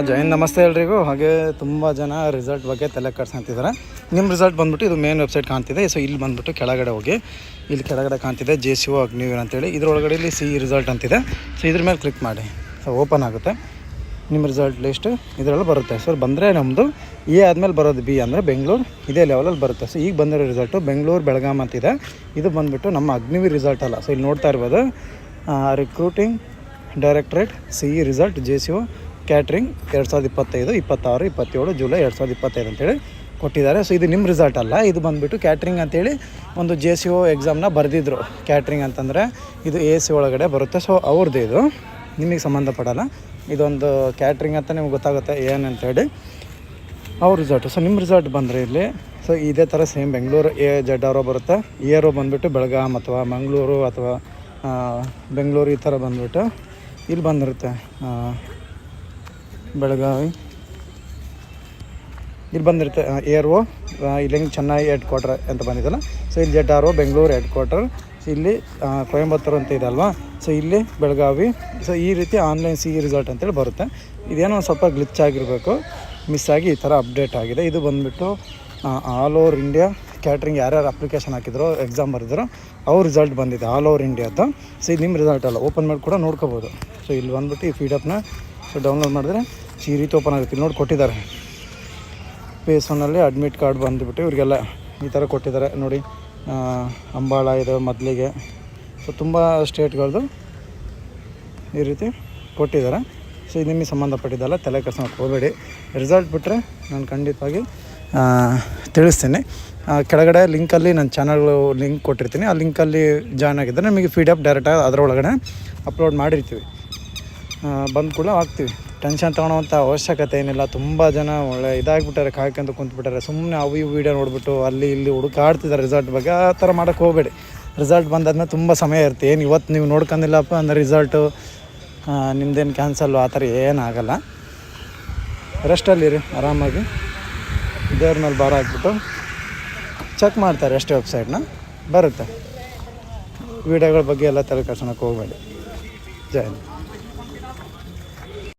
ಜೈನ್ ನಮಸ್ತೆ ಎಲ್ರಿಗೂ. ಹಾಗೆ ತುಂಬ ಜನ ರಿಸಲ್ಟ್ ಬಗ್ಗೆ ತಲೆ ಕೆಡ್ಸ್ಕೊಂತಿದ್ದಾರೆ. ನಿಮ್ಮ ರಿಸಲ್ಟ್ ಬಂದುಬಿಟ್ಟು ಇದು ಮೇನ್ ವೆಬ್ಸೈಟ್ ಕಾಣ್ತಿದೆ. ಸೊ ಇಲ್ಲಿ ಬಂದುಬಿಟ್ಟು ಕೆಳಗಡೆ ಹೋಗಿ, ಇಲ್ಲಿ ಕೆಳಗಡೆ ಕಾಣ್ತಿದೆ JCO ಅಗ್ನಿವೀರ್ ಅಂತೇಳಿ. ಇದರೊಳಗಡೆ ಇಲ್ಲಿ CE ರಿಸಲ್ಟ್ ಅಂತಿದೆ. ಸೊ ಇದ್ರ ಮೇಲೆ ಕ್ಲಿಕ್ ಮಾಡಿ. ಸೊ ಓಪನ್ ಆಗುತ್ತೆ. ನಿಮ್ಮ ರಿಸಲ್ಟ್ ಲಿಸ್ಟ್ ಇದರಲ್ಲಿ ಬರುತ್ತೆ. ಸೊ ಬಂದರೆ ನಮ್ಮದು A ಆದಮೇಲೆ ಬರೋದು B ಅಂದರೆ ಬೆಂಗಳೂರು, ಇದೇ ಲೆವೆಲಲ್ಲಿ ಬರುತ್ತೆ. ಸೊ ಈಗ ಬಂದಿರೋ ರಿಸಲ್ಟು ಬೆಂಗಳೂರು ಬೆಳಗಾಂ ಅಂತಿದೆ. ಇದು ಬಂದುಬಿಟ್ಟು ನಮ್ಮ ಅಗ್ನಿವೀರ್ ರಿಸಲ್ಟ್ ಅಲ್ಲ. ಸೊ ಇಲ್ಲಿ ನೋಡ್ತಾ ಇರ್ಬೋದು, recruiting directorate CE result JCO catering 2025, 26, 27 July 2025 ಅಂತೇಳಿ ಕೊಟ್ಟಿದ್ದಾರೆ. ಸೊ ಇದು ನಿಮ್ಮ ರಿಸಲ್ಟ್ ಅಲ್ಲ. ಇದು ಬಂದುಬಿಟ್ಟು ಕ್ಯಾಟ್ರಿಂಗ್ ಅಂತೇಳಿ ಒಂದು JCO ಎಕ್ಸಾಮ್ನ ಬರೆದಿದ್ರು. ಕ್ಯಾಟ್ರಿಂಗ್ ಅಂತಂದರೆ ಇದು ASC ಒಳಗಡೆ ಬರುತ್ತೆ. ಸೊ ಅವ್ರದ್ದು ಇದು ನಿಮಗೆ ಸಂಬಂಧಪಡಲ್ಲ. ಇದೊಂದು ಕ್ಯಾಟ್ರಿಂಗ್ ಅಂತ ನಿಮ್ಗೆ ಗೊತ್ತಾಗುತ್ತೆ ಏನಂತೇಳಿ ಅವ್ರ ರಿಸಲ್ಟು. ಸೊ ನಿಮ್ಮ ರಿಸಲ್ಟ್ ಬಂದರೆ ಇಲ್ಲಿ ಸೊ ಇದೇ ಥರ ಸೇಮ್ ಬೆಂಗಳೂರು AZRO ಬರುತ್ತೆ. ARO ಬಂದುಬಿಟ್ಟು ಬೆಳಗಾಂ ಅಥವಾ ಮಂಗಳೂರು ಅಥವಾ ಬೆಂಗಳೂರು ಈ ಥರ ಬಂದುಬಿಟ್ಟು ಇಲ್ಲಿ ಬಂದಿರುತ್ತೆ ಬೆಳಗಾವಿ, ಇಲ್ಲಿ ಬಂದಿರುತ್ತೆ ARO ಇಲ್ಲಿ ಹೆಂಗೆ ಚೆನ್ನೈ ಹೆಡ್ ಕ್ವಾರ್ಟರ್ ಅಂತ ಬಂದಿದ್ದಲ್ಲ. ಸೊ ಇಲ್ಲಿ ZRO Bengaluru head quarter, so ಇಲ್ಲಿ ಕೊಯಂಬತ್ತೂರು ಅಂತ ಇದೆ ಅಲ್ವಾ. ಸೊ ಇಲ್ಲಿ ಬೆಳಗಾವಿ. ಸೊ ಈ ರೀತಿ ಆನ್ಲೈನ್ CE ರಿಸಲ್ಟ್ ಅಂತೇಳಿ ಬರುತ್ತೆ. ಇದೇನೋ ಒಂದು ಸ್ವಲ್ಪ ಗ್ಲಿಚ್ ಆಗಿರಬೇಕು, ಮಿಸ್ ಆಗಿ ಈ ಥರ ಅಪ್ಡೇಟ್ ಆಗಿದೆ. ಇದು ಬಂದುಬಿಟ್ಟು ಆಲ್ ಓವರ್ ಇಂಡಿಯಾ ಕ್ಯಾಟ್ರಿಂಗ್ ಯಾರ್ಯಾರು ಅಪ್ಲಿಕೇಶನ್ ಹಾಕಿದ್ರು, ಎಕ್ಸಾಮ್ ಬರೆದಿರೋ ಅವ್ರ ರಿಸಲ್ಟ್ ಬಂದಿದೆ ಆಲ್ ಓವರ್ ಇಂಡಿಯಾದ. ಸೊ ಇದು ನಿಮ್ಮ ರಿಸಲ್ಟ್ ಅಲ್ಲ. ಓಪನ್ ಮಾಡಿ ಕೂಡ ನೋಡ್ಕೋಬೋದು. ಸೊ ಇಲ್ಲಿ ಬಂದುಬಿಟ್ಟು ಈ PDF ಸೊ ಡೌನ್ಲೋಡ್ ಮಾಡಿದ್ರೆ ಈ ರೀತಿ ಓಪನ್ ಆಗುತ್ತೆ. ಇಲ್ಲಿ ನೋಡಿ ಕೊಟ್ಟಿದ್ದಾರೆ. PS 1 ಅಡ್ಮಿಟ್ ಕಾರ್ಡ್ ಬಂದುಬಿಟ್ಟು ಇವರಿಗೆಲ್ಲ ಈ ಥರ ಕೊಟ್ಟಿದ್ದಾರೆ ನೋಡಿ. ಅಂಬಾಳ ಇದೆ ಮೊದಲಿಗೆ. ಸೊ ತುಂಬ ಸ್ಟೇಟ್ಗಳದ್ದು ಈ ರೀತಿ ಕೊಟ್ಟಿದ್ದಾರೆ. ಸೊ ಇದು ನಿಮಗೆ ಸಂಬಂಧಪಟ್ಟಿದ್ದಲ್ಲ, ತಲೆ ಕೆಡ್ಸ್ಕೊಳಕ್ಕೆ ಹೋಗಬೇಡಿ. ರಿಸಲ್ಟ್ ಬಿಟ್ಟರೆ ನಾನು ಖಂಡಿತವಾಗಿ ತಿಳಿಸ್ತೀನಿ. ಕೆಳಗಡೆ ಲಿಂಕಲ್ಲಿ ನನ್ನ ಚಾನಲ್ಗಳು ಲಿಂಕ್ ಕೊಟ್ಟಿರ್ತೀನಿ. ಆ ಲಿಂಕಲ್ಲಿ ಜಾಯ್ನ್ ಆಗಿದ್ದರೆ ನಿಮಗೆ PDF ಡೈರೆಕ್ಟಾಗಿ ಅದರೊಳಗಡೆ ಅಪ್ಲೋಡ್ ಮಾಡಿರ್ತೀವಿ. ಬಂದು ಕೂಡ ಹಾಕ್ತೀವಿ. ಟೆನ್ಷನ್ ತೊಗೊಳೋವಂಥ ಅವಶ್ಯಕತೆ ಏನಿಲ್ಲ. ತುಂಬ ಜನ ಒಳ್ಳೆ ಇದಾಗಿಬಿಟ್ಟಾರೆ, ಕಾಯ್ಕೊಂತ ಕುಂತ್ಬಿಟ್ಟಾರೆ. ಸುಮ್ಮನೆ ಅವು ಇವು ವೀಡಿಯೋ ನೋಡಿಬಿಟ್ಟು ಅಲ್ಲಿ ಇಲ್ಲಿ ಹುಡುಕಾಡ್ತಿದ್ದಾರೆ ರಿಸಲ್ಟ್ ಬಗ್ಗೆ. ಆ ಥರ ಮಾಡೋಕ್ಕೆ ಹೋಗಬೇಡಿ. ರಿಸಲ್ಟ್ ಬಂದಾದ್ಮೇಲೆ ತುಂಬ ಸಮಯ ಇರುತ್ತೆ. ಏನು ಇವತ್ತು ನೀವು ನೋಡ್ಕೊಂಡಿಲ್ಲಪ್ಪ ಅಂದರೆ ರಿಸಲ್ಟು ನಿಮ್ದೇನು ಕ್ಯಾನ್ಸಲ್ಲು ಆ ಥರ ಏನಾಗಲ್ಲ. ರೆಸ್ಟಲ್ಲಿರಿ ಆರಾಮಾಗಿ. ದೇವ್ರ ಮೇಲೆ ಭಾರ ಹಾಕ್ಬಿಟ್ಟು ಚೆಕ್ ಮಾಡ್ತಾರೆ ಅಷ್ಟೇ. ವೆಬ್ಸೈಟ್ನ ಬರುತ್ತೆ. ವೀಡಿಯೋಗಳ ಬಗ್ಗೆ ಎಲ್ಲ ತಲೆ ಕೆಡ್ಸ್ಕೊಳಕ್ಕೆ ಹೋಗಬೇಡಿ. ಜೈ ಹಿಂದ್.